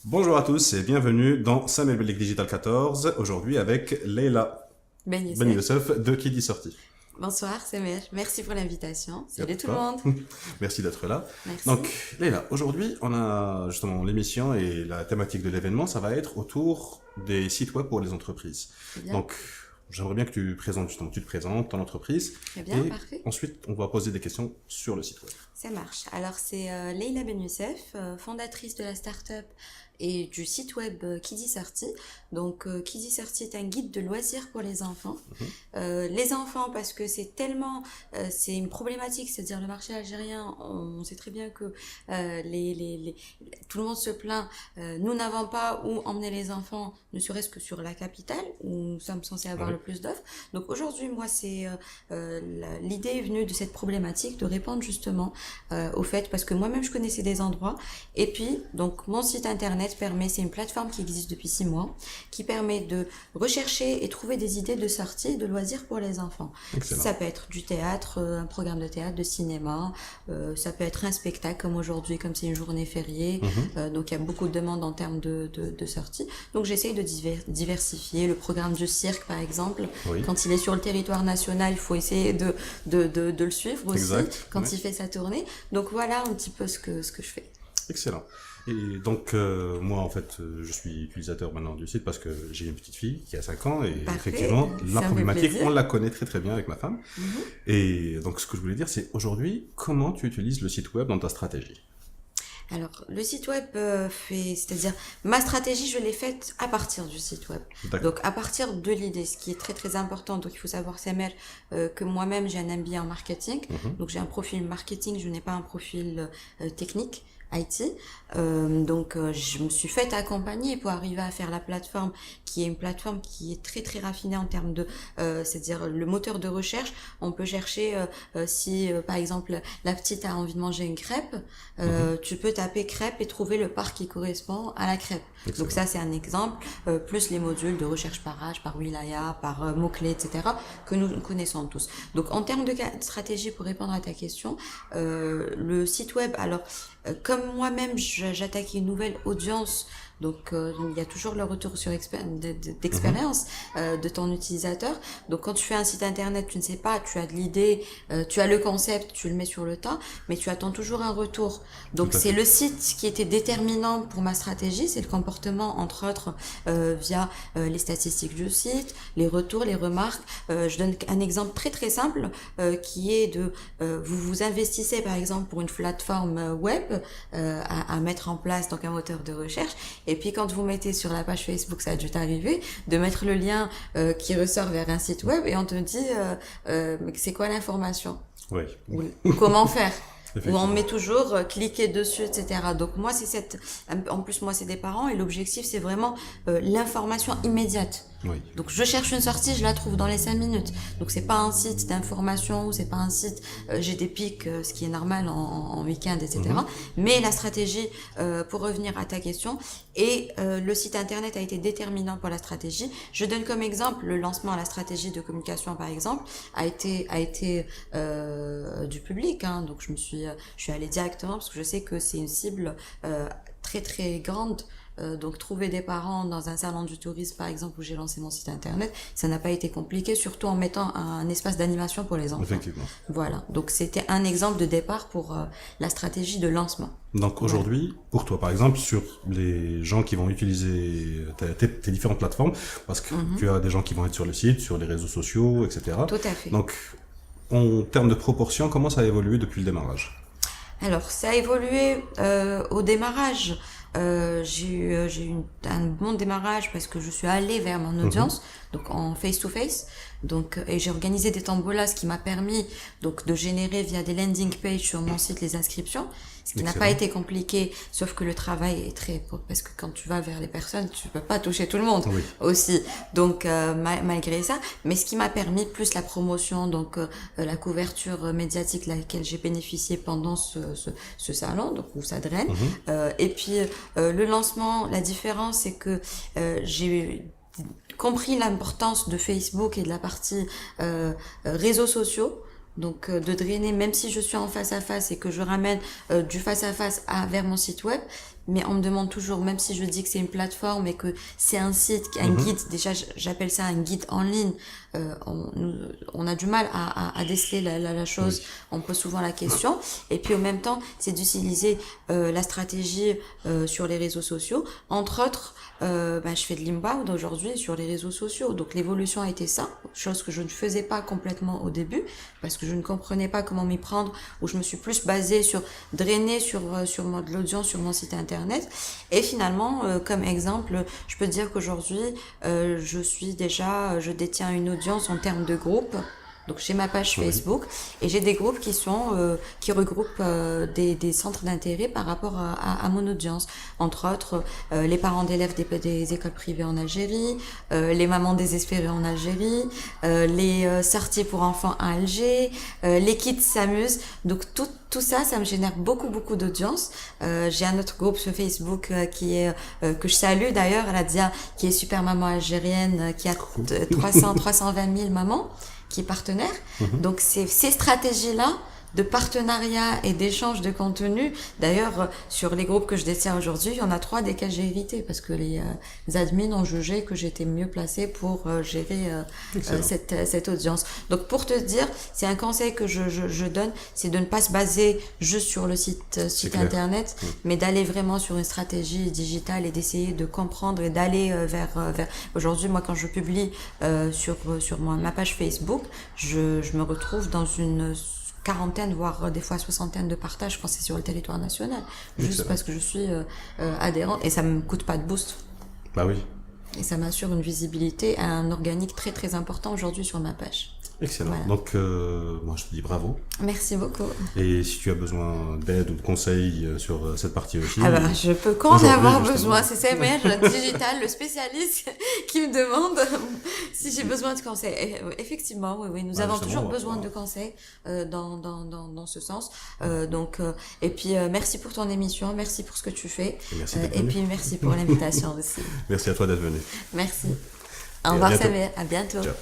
Bonjour à tous et bienvenue dans Samuel Belek Digital 14, aujourd'hui avec Leila Ben Ben Youssef. Youssef de Qui dit Sorti. Bonsoir, c'est Merci pour l'invitation. Y a Salut tout le pas. monde. Merci d'être là. Merci. Donc Leila, aujourd'hui on a justement l'émission et la thématique de l'événement, ça va être autour des sites web pour les entreprises. Très bien. Donc j'aimerais bien que tu présentes justement, tu te présentes, ton entreprise Très bien, et parfait. ensuite on va poser des questions sur le site web. Ça marche. Alors, c'est Leila Ben Youssef, fondatrice de la start-up et du site web Qui dit Sorti. Donc, Qui dit Sorti est un guide de loisirs pour les enfants. Les enfants, parce que c'est une problématique, c'est-à-dire le marché algérien, on sait très bien que tout le monde se plaint. Nous n'avons pas où emmener les enfants, ne serait-ce que sur la capitale, où nous sommes censés avoir Oui. le plus d'offres. Donc, aujourd'hui, moi, l'idée est venue de cette problématique de répondre justement au fait, parce que moi-même je connaissais des endroits, et puis donc mon site internet c'est une plateforme qui existe depuis 6 mois, qui permet de rechercher et trouver des idées de sortie, de loisirs pour les enfants. Excellent. Ça peut être du théâtre, un programme de théâtre, de cinéma, ça peut être un spectacle comme aujourd'hui, comme c'est une journée fériée, donc il y a beaucoup de demandes en termes de sortie. Donc j'essaye de diversifier le programme du cirque par exemple. Oui. Quand il est sur le territoire national, il faut essayer de le suivre aussi, Exact. quand Oui. il fait sa tournée. Donc voilà un petit peu ce que je fais. Excellent. Et donc, moi, en fait, je suis utilisateur maintenant du site parce que j'ai une petite fille qui a 5 ans et Parfait, effectivement, ça la me fait problématique, plaisir. on la connaît très très bien avec ma femme. Mhm. Et donc, ce que je voulais dire, c'est aujourd'hui, comment tu utilises le site web dans ta stratégie? Alors, le site web c'est-à-dire ma stratégie, je l'ai faite à partir du site web. D'accord. Donc, à partir de l'idée, ce qui est très très important. Donc, il faut savoir, Samer, que moi-même j'ai un MBA en marketing. Donc, j'ai un profil marketing, je n'ai pas un profil technique. IT. Je me suis faite accompagner pour arriver à faire la plateforme, qui est une plateforme qui est très très raffinée en termes c'est-à-dire le moteur de recherche. On peut chercher si, par exemple, la petite a envie de manger une crêpe, tu peux taper crêpe et trouver le parc qui correspond à la crêpe. Excellent. Donc ça, c'est un exemple, plus les modules de recherche par âge, par wilaya, par mots-clés, etc., que nous connaissons tous. Donc, en termes de stratégie, pour répondre à ta question, le site web, alors, comme moi-même, j'attaque une nouvelle audience, donc il y a toujours le retour sur d'expérience de ton utilisateur. Donc quand tu fais un site internet, tu ne sais pas, tu as de l'idée, tu as le concept, tu le mets sur le tas, mais tu attends toujours un retour. Donc Tout à c'est fait. le site qui était déterminant pour ma stratégie, c'est le comportement entre autres via les statistiques du site, les retours, les remarques. Je donne un exemple très très simple qui est de vous investissez par exemple pour une plateforme web à mettre en place donc un moteur de recherche. Et puis quand vous mettez sur la page Facebook, ça a dû t'arriver, de mettre le lien qui ressort vers un site web et on te dit c'est quoi l'information Oui. ou comment faire. Où on Effectivement. met toujours cliquer dessus, etc. Donc moi en plus moi c'est des parents et l'objectif c'est vraiment l'information immédiate. Oui. Donc je cherche une sortie, je la trouve dans les 5 minutes. Donc c'est pas un site d'information ou c'est pas un site j'ai des pics, ce qui est normal en week-end, etc. Mais la stratégie, pour revenir à ta question, et le site internet a été déterminant pour la stratégie. Je donne comme exemple le lancement à la stratégie de communication par exemple a été du public. Hein. Donc je suis allée directement parce que je sais que c'est une cible très très grande. Donc trouver des parents dans un salon du tourisme par exemple où j'ai lancé mon site internet, ça n'a pas été compliqué, surtout en mettant un espace d'animation pour les enfants. Effectivement. Voilà, donc c'était un exemple de départ pour la stratégie de lancement. Donc aujourd'hui, pour toi par exemple, sur les gens qui vont utiliser tes différentes plateformes, parce que tu as des gens qui vont être sur le site, sur les réseaux sociaux, etc. Tout à fait. Donc en termes de proportion, comment ça a évolué depuis le démarrage? Alors, ça a évolué au démarrage. J'ai eu un bon démarrage parce que je suis allée vers mon audience, donc en face-to-face. Donc, et j'ai organisé des tombolas, ce qui m'a permis donc de générer via des landing pages sur mon site les inscriptions, ce qui n'a pas été compliqué, sauf que le travail est très parce que quand tu vas vers les personnes, tu peux pas toucher tout le monde aussi. Donc malgré ça, mais ce qui m'a permis plus la promotion, donc la couverture médiatique laquelle j'ai bénéficié pendant ce salon, donc où ça draine. Et puis le lancement, la différence, c'est que j'ai compris l'importance de Facebook et de la partie réseaux sociaux. Donc de drainer, même si je suis en face à face et que je ramène du face à face vers mon site web, mais on me demande toujours, même si je dis que c'est une plateforme et que c'est un site, un guide, déjà j'appelle ça un guide en ligne, on a du mal à déceler la chose, on pose souvent la question, et puis en même temps c'est d'utiliser la stratégie sur les réseaux sociaux, entre autres. Je fais de l'inbound aujourd'hui sur les réseaux sociaux. Donc l'évolution a été ça, chose que je ne faisais pas complètement au début parce que je ne comprenais pas comment m'y prendre, où je me suis plus basée sur drainer sur de l'audience sur mon site internet. Et finalement, comme exemple, je peux dire qu'aujourd'hui, je détiens une audience en termes de groupe. Donc j'ai ma page Facebook et j'ai des groupes qui regroupent des centres d'intérêt par rapport à mon audience. Entre autres, les parents d'élèves des écoles privées en Algérie, les mamans désespérées en Algérie, les sorties pour enfants à Alger, les kids s'amusent. Donc tout ça, ça me génère beaucoup d'audience. J'ai un autre groupe sur Facebook que je salue d'ailleurs, Radia, qui est super maman algérienne, qui a 320 000 mamans qui est partenaire. Donc c'est ces stratégies-là de partenariat et d'échange de contenu. D'ailleurs, sur les groupes que je détiens aujourd'hui, il y en a 3 desquels j'ai hérité parce que les admins ont jugé que j'étais mieux placée pour gérer cette audience. Donc pour te dire, c'est un conseil que je donne, c'est de ne pas se baser juste sur le site internet, mais d'aller vraiment sur une stratégie digitale et d'essayer de comprendre et d'aller vers... Aujourd'hui, moi, quand je publie sur ma page Facebook, je me retrouve dans une 40, voire des fois 60 de partages quand c'est sur le territoire national. Juste parce que je suis adhérente et ça me coûte pas de boost. Bah oui. Et ça m'assure une visibilité, un organique très important aujourd'hui sur ma page. Excellent. Voilà. Donc, moi, je te dis bravo. Merci beaucoup. Et si tu as besoin d'aide ou de conseils sur cette partie aussi... je peux qu'en avoir besoin. C'est CMR Digital, le spécialiste, qui me demande si j'ai besoin de conseils. Et, effectivement, oui, nous avons toujours besoin de conseils dans ce sens. Et puis, merci pour ton émission, merci pour ce que tu fais. Et puis, merci pour l'invitation aussi. Merci à toi d'être venu. Merci. Au revoir, Samer. À bientôt. Ciao.